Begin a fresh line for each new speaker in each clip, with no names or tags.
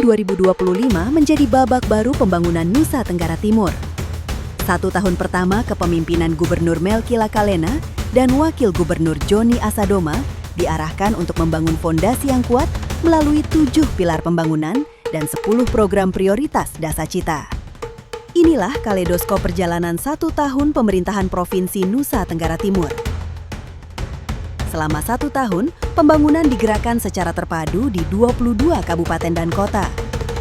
2025 menjadi babak baru pembangunan Nusa Tenggara Timur. 1 tahun pertama kepemimpinan Gubernur Melky Lakalena dan Wakil Gubernur Joni Asadoma diarahkan untuk membangun fondasi yang kuat melalui 7 pilar pembangunan dan 10 program prioritas Dasa Cita. Inilah kaleidoskop perjalanan 1 tahun pemerintahan Provinsi Nusa Tenggara Timur. Selama 1 tahun, pembangunan digerakkan secara terpadu di 22 kabupaten dan kota.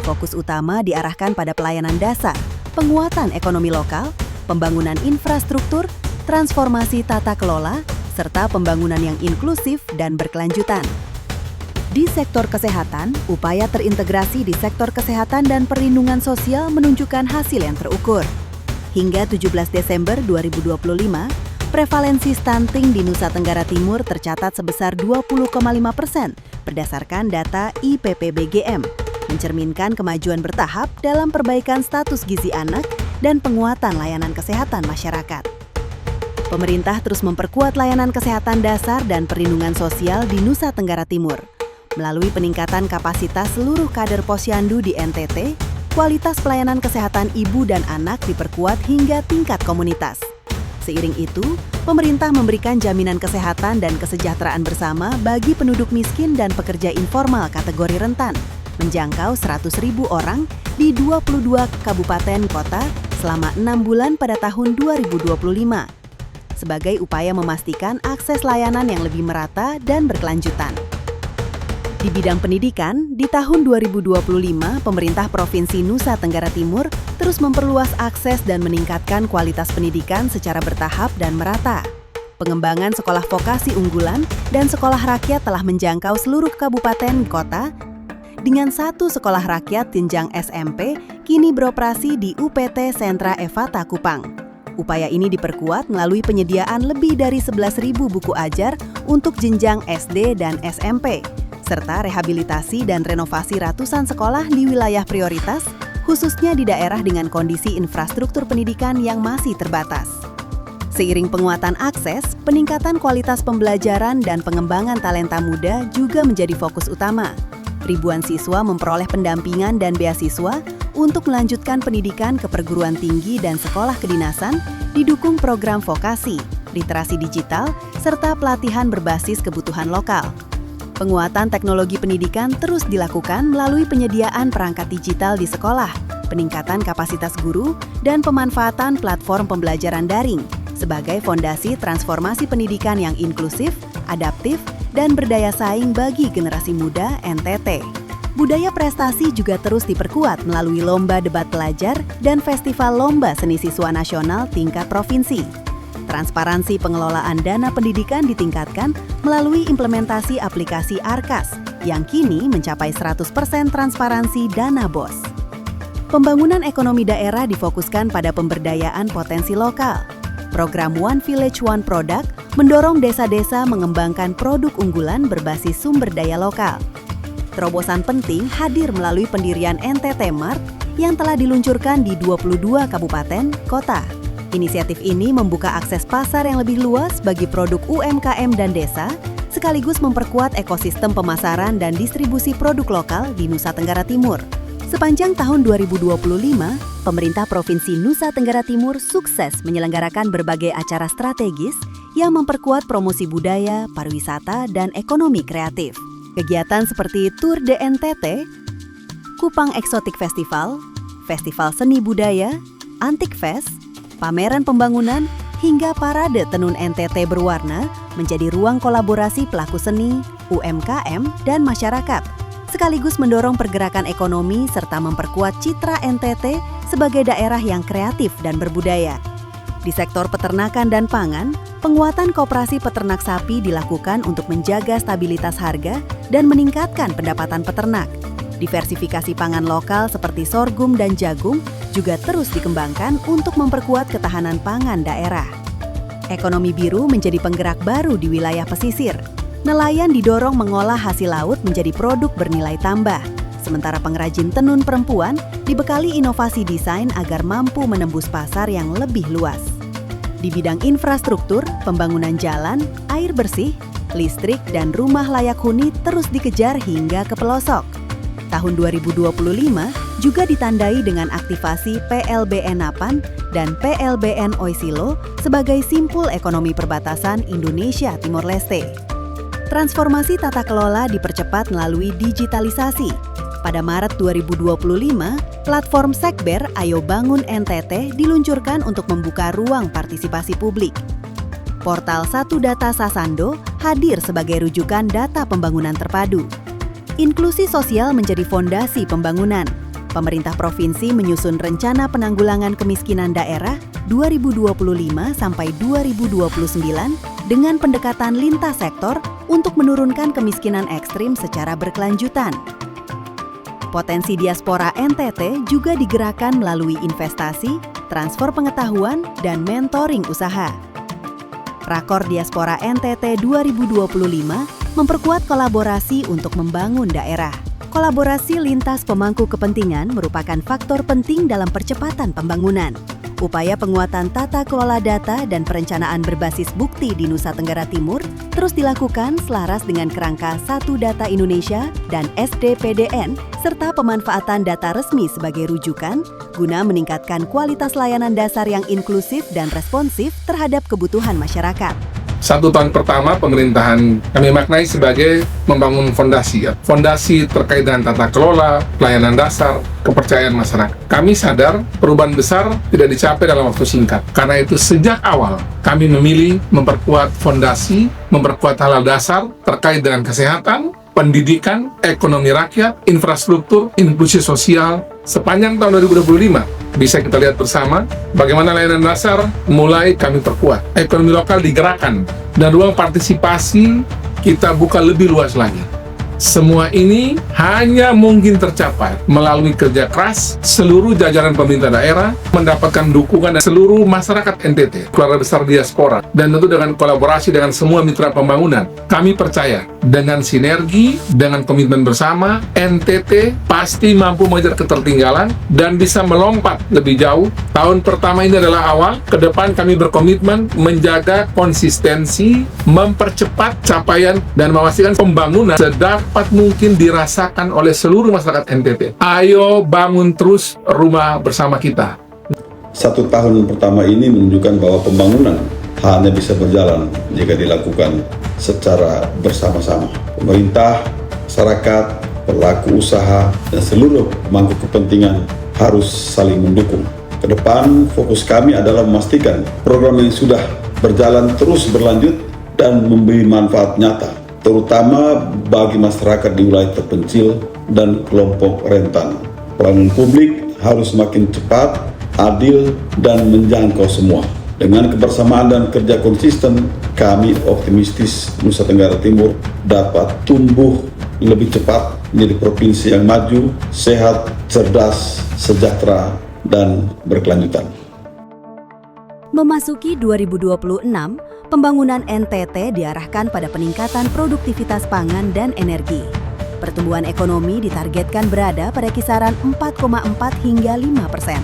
Fokus utama diarahkan pada pelayanan dasar, penguatan ekonomi lokal, pembangunan infrastruktur, transformasi tata kelola, serta pembangunan yang inklusif dan berkelanjutan. Di sektor kesehatan, upaya terintegrasi di sektor kesehatan dan perlindungan sosial menunjukkan hasil yang terukur. Hingga 17 Desember 2025, prevalensi stunting di Nusa Tenggara Timur tercatat sebesar 20,5% berdasarkan data IPPBGM, mencerminkan kemajuan bertahap dalam perbaikan status gizi anak dan penguatan layanan kesehatan masyarakat. Pemerintah terus memperkuat layanan kesehatan dasar dan perlindungan sosial di Nusa Tenggara Timur. Melalui peningkatan kapasitas seluruh kader posyandu di NTT, kualitas pelayanan kesehatan ibu dan anak diperkuat hingga tingkat komunitas. Seiring itu, pemerintah memberikan jaminan kesehatan dan kesejahteraan bersama bagi penduduk miskin dan pekerja informal kategori rentan, menjangkau 100.000 orang di 22 kabupaten kota selama 6 bulan pada tahun 2025, sebagai upaya memastikan akses layanan yang lebih merata dan berkelanjutan. Di bidang pendidikan, di tahun 2025, pemerintah Provinsi Nusa Tenggara Timur terus memperluas akses dan meningkatkan kualitas pendidikan secara bertahap dan merata. Pengembangan sekolah vokasi unggulan dan sekolah rakyat telah menjangkau seluruh kabupaten kota, dengan 1 sekolah rakyat jenjang SMP kini beroperasi di UPT Sentra Evata Kupang. Upaya ini diperkuat melalui penyediaan lebih dari 11.000 buku ajar untuk jenjang SD dan SMP, serta rehabilitasi dan renovasi ratusan sekolah di wilayah prioritas, khususnya di daerah dengan kondisi infrastruktur pendidikan yang masih terbatas. Seiring penguatan akses, peningkatan kualitas pembelajaran dan pengembangan talenta muda juga menjadi fokus utama. Ribuan siswa memperoleh pendampingan dan beasiswa untuk melanjutkan pendidikan ke perguruan tinggi dan sekolah kedinasan, didukung program vokasi, literasi digital, serta pelatihan berbasis kebutuhan lokal. Penguatan teknologi pendidikan terus dilakukan melalui penyediaan perangkat digital di sekolah, peningkatan kapasitas guru, dan pemanfaatan platform pembelajaran daring sebagai fondasi transformasi pendidikan yang inklusif, adaptif, dan berdaya saing bagi generasi muda NTT. Budaya prestasi juga terus diperkuat melalui lomba debat pelajar dan festival lomba seni siswa nasional tingkat provinsi. Transparansi pengelolaan dana pendidikan ditingkatkan melalui implementasi aplikasi Arkas yang kini mencapai 100% transparansi dana BOS. Pembangunan ekonomi daerah difokuskan pada pemberdayaan potensi lokal. Program One Village One Product mendorong desa-desa mengembangkan produk unggulan berbasis sumber daya lokal. Terobosan penting hadir melalui pendirian NTT Mart yang telah diluncurkan di 22 kabupaten kota. Inisiatif ini membuka akses pasar yang lebih luas bagi produk UMKM dan desa, sekaligus memperkuat ekosistem pemasaran dan distribusi produk lokal di Nusa Tenggara Timur. Sepanjang tahun 2025, pemerintah Provinsi Nusa Tenggara Timur sukses menyelenggarakan berbagai acara strategis yang memperkuat promosi budaya, pariwisata, dan ekonomi kreatif. Kegiatan seperti Tour de NTT, Kupang Exotic Festival, Festival Seni Budaya, Antik Fest, pameran pembangunan, hingga parade tenun NTT berwarna menjadi ruang kolaborasi pelaku seni, UMKM, dan masyarakat, sekaligus mendorong pergerakan ekonomi serta memperkuat citra NTT sebagai daerah yang kreatif dan berbudaya. Di sektor peternakan dan pangan, penguatan koperasi peternak sapi dilakukan untuk menjaga stabilitas harga dan meningkatkan pendapatan peternak. Diversifikasi pangan lokal seperti sorghum dan jagung juga terus dikembangkan untuk memperkuat ketahanan pangan daerah. Ekonomi biru menjadi penggerak baru di wilayah pesisir. Nelayan didorong mengolah hasil laut menjadi produk bernilai tambah, sementara pengrajin tenun perempuan dibekali inovasi desain agar mampu menembus pasar yang lebih luas. Di bidang infrastruktur, pembangunan jalan, air bersih, listrik, dan rumah layak huni terus dikejar hingga ke pelosok. Tahun 2025 juga ditandai dengan aktivasi PLBN Napan dan PLBN Oisilo sebagai simpul ekonomi perbatasan Indonesia Timor Leste. Transformasi tata kelola dipercepat melalui digitalisasi. Pada Maret 2025, platform Sekber Ayo Bangun NTT diluncurkan untuk membuka ruang partisipasi publik. Portal Satu Data Sasando hadir sebagai rujukan data pembangunan terpadu. Inklusi sosial menjadi fondasi pembangunan. Pemerintah provinsi menyusun Rencana Penanggulangan Kemiskinan Daerah 2025 sampai 2029 dengan pendekatan lintas sektor untuk menurunkan kemiskinan ekstrim secara berkelanjutan. Potensi diaspora NTT juga digerakkan melalui investasi, transfer pengetahuan, dan mentoring usaha. Rakor Diaspora NTT 2025 memperkuat kolaborasi untuk membangun daerah. Kolaborasi lintas pemangku kepentingan merupakan faktor penting dalam percepatan pembangunan. Upaya penguatan tata kelola data dan perencanaan berbasis bukti di Nusa Tenggara Timur terus dilakukan selaras dengan kerangka Satu Data Indonesia dan SDPDN serta pemanfaatan data resmi sebagai rujukan guna meningkatkan kualitas layanan dasar yang inklusif dan responsif terhadap kebutuhan masyarakat.
1 tahun pertama pemerintahan kami maknai sebagai membangun fondasi. Fondasi terkait dengan tata kelola, pelayanan dasar, kepercayaan masyarakat. Kami sadar perubahan besar tidak dicapai dalam waktu singkat. Karena itu sejak awal kami memilih memperkuat fondasi, memperkuat hal-hal dasar terkait dengan kesehatan, pendidikan, ekonomi rakyat, infrastruktur, inklusi sosial. Sepanjang tahun 2025 bisa kita lihat bersama bagaimana layanan dasar mulai kami perkuat. Ekonomi lokal digerakkan dan ruang partisipasi kita buka lebih luas lagi. Semua ini hanya mungkin tercapai melalui kerja keras seluruh jajaran pemerintah daerah, mendapatkan dukungan dari seluruh masyarakat NTT, keluarga besar diaspora, dan tentu dengan kolaborasi dengan semua mitra pembangunan. Kami percaya dengan sinergi, dengan komitmen bersama, NTT pasti mampu mengejar ketertinggalan dan bisa melompat lebih jauh. Tahun pertama ini adalah awal, ke depan kami berkomitmen menjaga konsistensi, mempercepat capaian, dan memastikan pembangunan sedapat mungkin dirasakan oleh seluruh masyarakat NTT. Ayo bangun terus rumah bersama kita.
1 tahun pertama ini menunjukkan bahwa pembangunan hanya bisa berjalan jika dilakukan secara bersama-sama. Pemerintah, masyarakat, pelaku usaha, dan seluruh pemangku kepentingan harus saling mendukung. Ke depan, fokus kami adalah memastikan program yang sudah berjalan terus berlanjut dan memberi manfaat nyata, terutama bagi masyarakat di wilayah terpencil dan kelompok rentan. Pelayanan publik harus makin cepat, adil, dan menjangkau semua. Dengan kebersamaan dan kerja konsisten, kami optimistis Nusa Tenggara Timur dapat tumbuh lebih cepat menjadi provinsi yang maju, sehat, cerdas, sejahtera, dan berkelanjutan.
Memasuki 2026, pembangunan NTT diarahkan pada peningkatan produktivitas pangan dan energi. Pertumbuhan ekonomi ditargetkan berada pada kisaran 4,4 hingga 5%.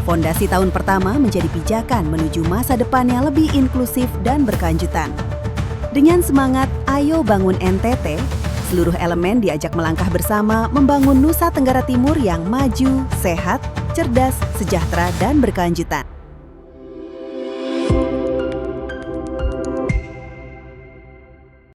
Fondasi tahun pertama menjadi pijakan menuju masa depan yang lebih inklusif dan berkelanjutan. Dengan semangat Ayo Bangun NTT, seluruh elemen diajak melangkah bersama membangun Nusa Tenggara Timur yang maju, sehat, cerdas, sejahtera, dan berkelanjutan.